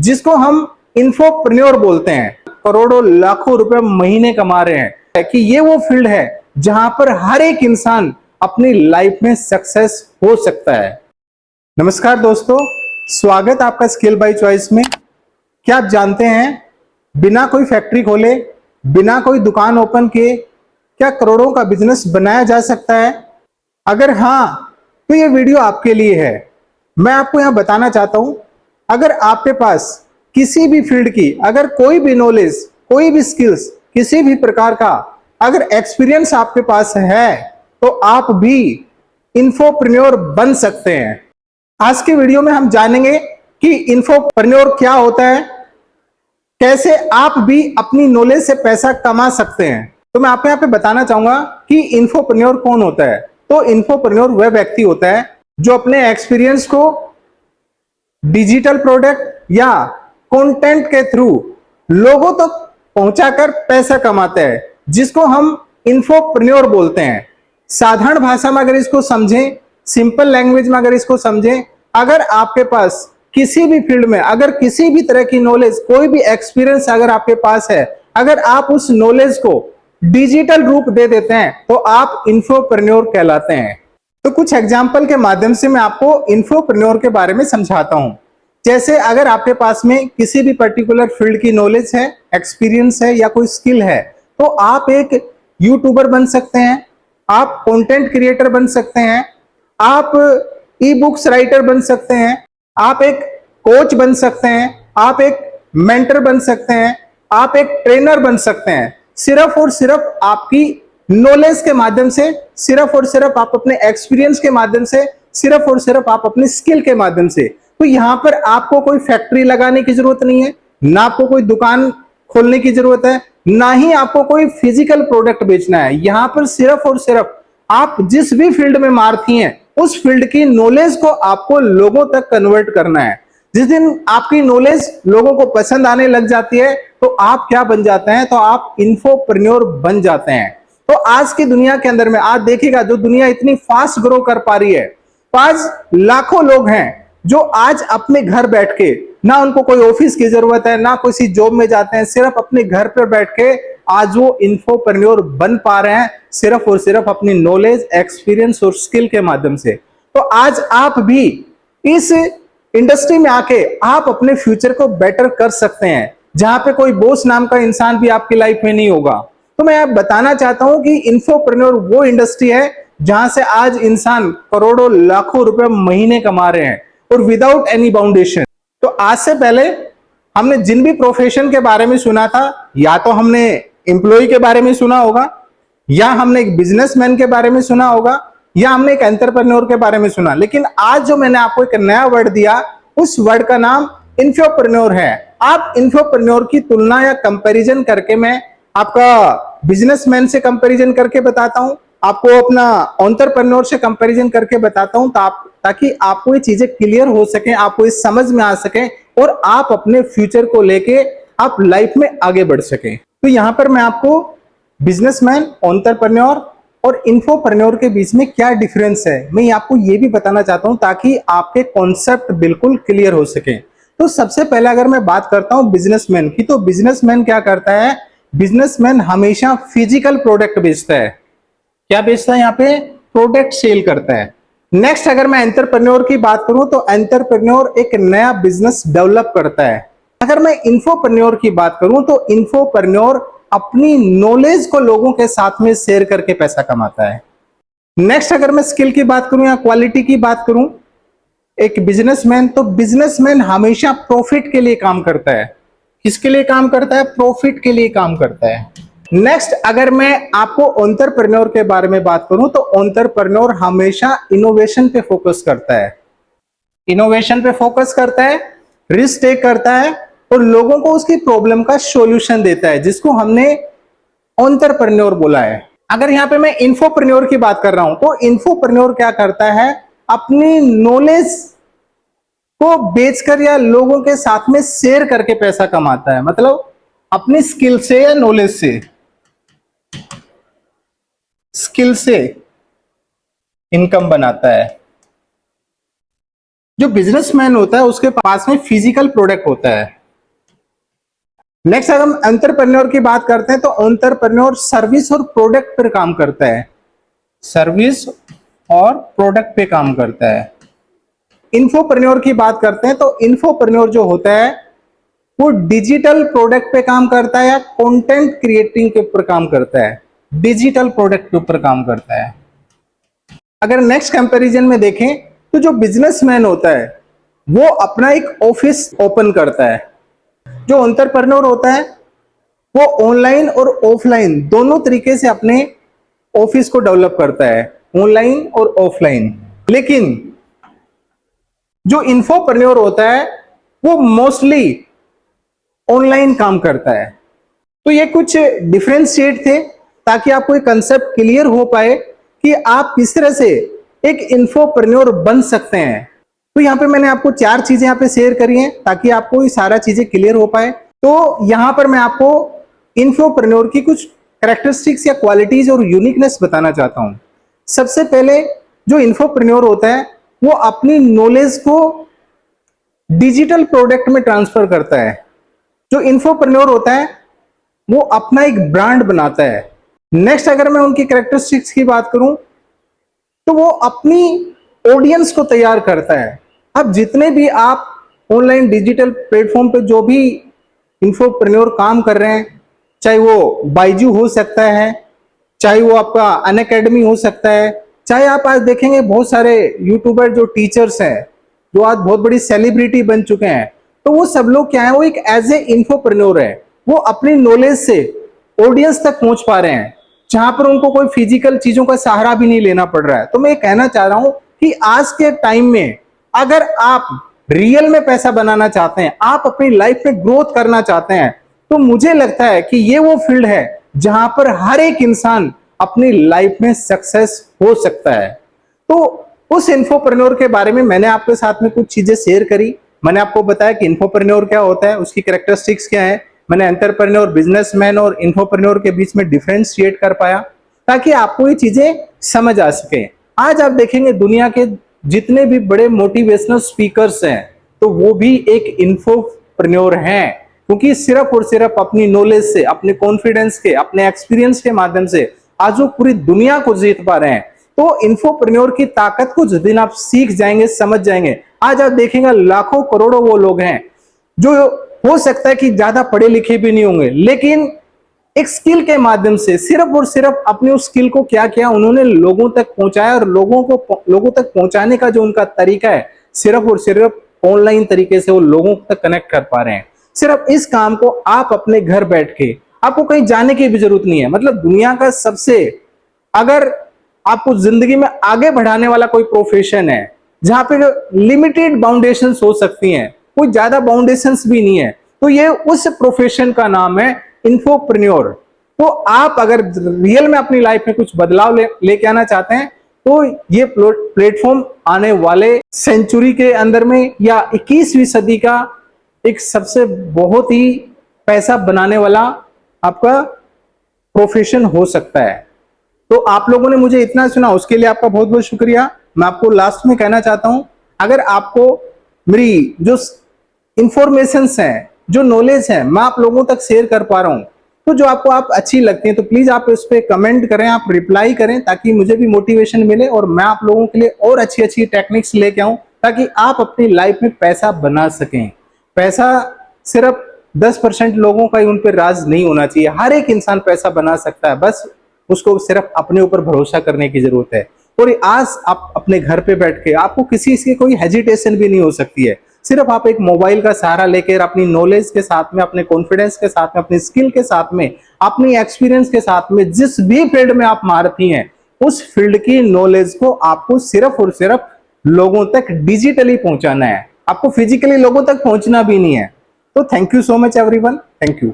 जिसको हम इन्फोप्रेन्योर बोलते हैं, करोड़ों लाखों रुपए महीने कमा रहे हैं, कि ये वो फील्ड है जहां पर हर एक इंसान अपनी लाइफ में सक्सेस हो सकता है। नमस्कार दोस्तों, स्वागत आपका स्किल बाय चॉइस में। क्या आप जानते हैं, बिना कोई फैक्ट्री खोले, बिना कोई दुकान ओपन किए क्या करोड़ों का बिजनेस बनाया जा सकता है? अगर हाँ, तो ये वीडियो आपके लिए है। मैं आपको यहां बताना चाहता हूं, अगर आपके पास किसी भी फील्ड की अगर कोई भी नॉलेज, कोई भी स्किल्स, किसी भी प्रकार का अगर एक्सपीरियंस आपके पास है, तो आप भी इन्फोप्रेन्योर बन सकते हैं। आज के वीडियो में हम जानेंगे कि इन्फोप्रेन्योर क्या होता है, कैसे आप भी अपनी नॉलेज से पैसा कमा सकते हैं। तो मैं आपको यहाँ पे बताना चाहूंगा कि इन्फोप्रेन्योर कौन होता है। तो इन्फोप्रेन्योर वह व्यक्ति होता है जो अपने एक्सपीरियंस को डिजिटल प्रोडक्ट या कंटेंट के थ्रू लोगों तक पहुंचाकर पैसा कमाते हैं, जिसको हम इन्फोप्रेन्योर बोलते हैं। साधारण भाषा में अगर इसको समझें, सिंपल लैंग्वेज में अगर इसको समझें, अगर आपके पास किसी भी फील्ड में अगर किसी भी तरह की नॉलेज, कोई भी एक्सपीरियंस अगर आपके पास है, अगर आप उस नॉलेज को डिजिटल रूप दे देते हैं, तो आप इन्फोप्रेन्योर कहलाते हैं। तो कुछ एग्जाम्पल के माध्यम से मैं आपको इन्फोप्रेन्योर के बारे में समझाता हूं। जैसे अगर आपके पास में किसी भी पर्टिकुलर फील्ड की नॉलेज है, एक्सपीरियंस है या कोई स्किल है, तो आप एक यूट्यूबर बन सकते हैं, आप कंटेंट क्रिएटर बन सकते हैं, आप ई बुक्स राइटर बन सकते हैं, आप एक कोच बन सकते हैं, आप एक मेंटर बन सकते हैं, आप एक ट्रेनर बन सकते हैं। सिर्फ और सिर्फ आपकी नॉलेज के माध्यम से, सिर्फ और सिर्फ आप अपने एक्सपीरियंस के माध्यम से, सिर्फ और सिर्फ आप अपनी स्किल के माध्यम से। तो यहां पर आपको कोई फैक्ट्री लगाने की जरूरत नहीं है, ना आपको कोई दुकान खोलने की जरूरत है, ना ही आपको कोई फिजिकल प्रोडक्ट बेचना है। यहां पर सिर्फ और सिर्फ आप जिस भी फील्ड में मारती हैं, उस फील्ड की नॉलेज को आपको लोगों तक कन्वर्ट करना है। जिस दिन आपकी नॉलेज लोगों को पसंद आने लग जाती है, तो आप क्या बन जाते हैं? तो आप इन्फोप्रेन्योर बन जाते हैं। तो आज की दुनिया के अंदर में आज देखिएगा, जो दुनिया इतनी फास्ट ग्रो कर पा रही है, 5 लाखों लोग हैं जो आज अपने घर बैठ के, ना उनको कोई ऑफिस की जरूरत है, ना किसी जॉब में जाते हैं, सिर्फ अपने घर पर बैठ के आज वो इन्फोप्रेन्योर बन पा रहे हैं, सिर्फ और सिर्फ अपनी नॉलेज, एक्सपीरियंस और स्किल के माध्यम से। तो आज आप भी इस इंडस्ट्री में आके आप अपने फ्यूचर को बेटर कर सकते हैं, जहां पे कोई बॉस नाम का इंसान भी आपकी लाइफ में नहीं होगा। तो मैं आप बताना चाहता हूं कि इन्फोप्रेन्योर वो इंडस्ट्री है जहां से आज इंसान करोड़ों लाखों रुपए महीने कमा रहे हैं, और विदाउट एनी बाउंडेशन। तो आज से पहले हमने जिन भी प्रोफेशन के बारे में सुना था, या तो हमने एम्प्लॉय के बारे में सुना होगा, या हमने एक बिजनेसमैन के बारे में सुना होगा, या हमने एक एंटरप्रेन्योर के बारे में सुना। लेकिन आज जो मैंने आपको एक नया वर्ड दिया, उस वर्ड का नाम इन्फोप्रेन्योर है। आप इन्फोप्रेन्योर की तुलना या कंपैरिजन करके मैं आपका बिजनेसमैन से कंपैरिजन करके बताता हूं, आपको अपना एंटरप्रेन्योर से कंपैरिजन करके बताता हूं, ताकि आपको ये चीजें क्लियर हो सके, आपको ये समझ में आ सके, और आप अपने फ्यूचर को लेके आप लाइफ में आगे बढ़ सके। तो यहां पर मैं आपको बिजनेसमैन, एंटरप्रेन्योर और इन्फोप्रेन्योर के बीच में क्या डिफरेंस है, मैं आपको ये भी बताना चाहता हूं, ताकि आपके कॉन्सेप्ट बिल्कुल क्लियर हो सके। तो सबसे पहले अगर मैं बात करता हूं बिजनेसमैन की, तो बिजनेसमैन क्या करता है? बिजनेसमैन हमेशा फिजिकल प्रोडक्ट बेचता है। क्या बेचता है? यहाँ पे प्रोडक्ट सेल करता है। नेक्स्ट अगर मैं एंटरप्रेन्योर की बात करूं, तो एंटरप्रेन्योर एक नया बिजनेस डेवलप करता है। अगर मैं इन्फोप्रेन्योर की बात करूं, तो इन्फोप्रेन्योर अपनी नॉलेज को लोगों के साथ में शेयर करके पैसा कमाता है। नेक्स्ट अगर मैं स्किल की बात करूं या क्वालिटी की बात करूं, एक बिजनेसमैन, तो बिजनेसमैन हमेशा प्रॉफिट के लिए काम करता है। किसके लिए काम करता है? प्रॉफिट के लिए काम करता है। नेक्स्ट अगर मैं आपको एंटरप्रेन्योर के बारे में बात करूं, तो एंटरप्रेन्योर हमेशा इनोवेशन पे फोकस करता है। इनोवेशन पे फोकस करता है, रिस्क टेक करता है, और लोगों को उसकी प्रॉब्लम का सॉल्यूशन देता है, जिसको हमने एंटरप्रेन्योर बोला है। अगर यहां पे मैं इन्फोप्रेन्योर की बात कर रहा हूं, तो इन्फोप्रेन्योर क्या करता है? अपनी नॉलेज को बेचकर या लोगों के साथ में शेयर करके पैसा कमाता है। मतलब अपनी स्किल से या नॉलेज से, स्किल से इनकम बनाता है। जो बिजनेसमैन होता है उसके पास में फिजिकल प्रोडक्ट होता है। नेक्स्ट अगर हम एंटरप्रेन्योर की बात करते हैं तो एंटरप्रेन्योर सर्विस और प्रोडक्ट पर काम करता है, सर्विस और प्रोडक्ट पे काम करता है। इन्फोप्रेन्योर की बात करते हैं तो इन्फोप्रेन्योर जो होता है वो डिजिटल प्रोडक्ट पे काम करता है या कंटेंट क्रिएटिंग के ऊपर काम करता है, डिजिटल प्रोडक्ट के ऊपर काम करता है। अगर नेक्स्ट कंपैरिजन में देखें तो जो बिजनेसमैन होता है वो अपना एक ऑफिस ओपन करता है, जो एंटरप्रेन्योर होता है वो ऑनलाइन और ऑफलाइन दोनों तरीके से अपने ऑफिस को डेवलप करता है, ऑनलाइन और ऑफलाइन। लेकिन जो इन्फोप्रेन्योर होता है वो मोस्टली ऑनलाइन काम करता है। तो ये कुछ डिफरेंशिएट थे ताकि आपको एक कंसेप्ट क्लियर हो पाए कि आप किस तरह से एक इन्फोप्रेन्योर बन सकते हैं। तो यहाँ पे मैंने आपको 4 चीजें यहाँ पे शेयर करी हैं ताकि आपको ये सारा चीजें क्लियर हो पाए। तो यहाँ पर मैं आपको इन्फोप्रेन्योर की कुछ कैरेक्टरिस्टिक्स या क्वालिटीज और यूनिकनेस बताना चाहता हूँ। सबसे पहले जो इन्फोप्रेन्योर होता है वो अपनी नॉलेज को डिजिटल प्रोडक्ट में ट्रांसफर करता है। जो इन्फोप्रेन्योर होता है वो अपना एक ब्रांड बनाता है। नेक्स्ट अगर मैं उनकी कैरेक्टरिस्टिक्स की बात करूं तो वो अपनी ऑडियंस को तैयार करता है। अब जितने भी आप ऑनलाइन डिजिटल प्लेटफॉर्म पे जो भी इन्फोप्रेन्योर काम कर रहे हैं, चाहे वो बायजू हो सकता है, चाहे वो आपका अनअकैडमी हो सकता है, चाहे आप आज देखेंगे बहुत सारे यूट्यूबर जो टीचर्स हैं जो आज बहुत बड़ी सेलिब्रिटी बन चुके हैं, तो वो सब लोग क्या है, वो एक एज ए इन्फोप्रेन्योर है। वो अपनी नॉलेज से ऑडियंस तक पहुंच पा रहे हैं जहां पर उनको कोई फिजिकल चीजों का सहारा भी नहीं लेना पड़ रहा है। तो मैं ये कहना चाह रहा हूं कि आज के टाइम में अगर आप रियल में पैसा बनाना चाहते हैं, आप अपनी लाइफ में ग्रोथ करना चाहते हैं, तो मुझे लगता है कि ये वो फील्ड है जहां पर हर एक इंसान अपनी लाइफ में सक्सेस हो सकता है। तो उस इन्फोप्रेन्योर के बारे में मैंने आपके साथ में कुछ चीजें शेयर करी। मैंने आपको बताया कि इन्फोप्रेन्योर क्या होता है, उसकी कैरेक्टरिस्टिक्स क्या है। मैंने एंटरप्रेन्योर, बिजनेसमैन और इन्फोप्रेन्योर के बीच में डिफरेंशिएट कर पाया ताकि आपको ये चीजें समझ आ सके। आज आप देखेंगे दुनिया के जितने भी बड़े मोटिवेशनल स्पीकर्स हैं तो वो भी एक इन्फोप्रेन्योर हैं, क्योंकि सिर्फ और सिर्फ अपनी नॉलेज से, अपने कॉन्फिडेंस के, अपने एक्सपीरियंस के माध्यम से आज वो पूरी दुनिया को जीत पा रहे हैं। तो इन्फोप्रेन्योर की ताकत को जिस दिन आप सीख जाएंगे, समझ जाएंगे, आज आप देखेंगे लाखों करोड़ों वो लोग हैं जो हो सकता है कि ज्यादा पढ़े लिखे भी नहीं होंगे, लेकिन एक स्किल के माध्यम से सिर्फ और सिर्फ अपने उस स्किल को क्या किया, उन्होंने लोगों तक पहुंचाया। और लोगों तक पहुंचाने का जो उनका तरीका है, सिर्फ और सिर्फ ऑनलाइन तरीके से वो लोगों तक कनेक्ट कर पा रहे हैं। सिर्फ इस काम को आप अपने घर बैठ के, आपको कहीं जाने की भी जरूरत नहीं है। मतलब दुनिया का सबसे, अगर आपको जिंदगी में आगे बढ़ाने वाला कोई प्रोफेशन है जहां पे लिमिटेड बाउंडेशंस हो सकती हैं, कोई ज्यादा बाउंडेशंस भी नहीं है, तो ये उस प्रोफेशन का नाम है इन्फोप्रेन्योर। तो आप अगर रियल में अपनी लाइफ में कुछ बदलाव लेके आना चाहते हैं तो ये प्लेटफॉर्म आने वाले सेंचुरी के अंदर में या 21वीं सदी का एक सबसे बहुत ही पैसा बनाने वाला आपका प्रोफेशन हो सकता है। तो आप लोगों ने मुझे इतना सुना, उसके लिए आपका बहुत बहुत शुक्रिया। मैं आपको लास्ट में कहना चाहता हूं, अगर आपको मेरी जो इंफॉर्मेशंस हैं, जो नॉलेज है, मैं आप लोगों तक शेयर कर पा रहा हूं, तो जो आपको आप अच्छी लगती है तो प्लीज आप इस पे कमेंट करें, आप रिप्लाई करें, ताकि मुझे भी मोटिवेशन मिले और मैं आप लोगों के लिए और अच्छी अच्छी टेक्निक्स लेके आऊं ताकि आप अपनी लाइफ में पैसा बना सकें। पैसा सिर्फ 10% लोगों का ही उन पर राज नहीं होना चाहिए, हर एक इंसान पैसा बना सकता है, बस उसको सिर्फ अपने ऊपर भरोसा करने की जरूरत है। और आज आप अपने घर पे बैठ के, आपको किसी की कोई हेजिटेशन भी नहीं हो सकती है। सिर्फ आप एक मोबाइल का सहारा लेकर अपनी नॉलेज के साथ में, अपने कॉन्फिडेंस के साथ में, अपनी स्किल के साथ में, अपनी एक्सपीरियंस के साथ में, जिस भी फील्ड में आप महारथी हैं, उस फील्ड की नॉलेज को आपको सिर्फ और सिर्फ लोगों तक डिजिटली पहुंचाना है। आपको फिजिकली लोगों तक पहुंचना भी नहीं है। तो thank you so much everyone, thank you.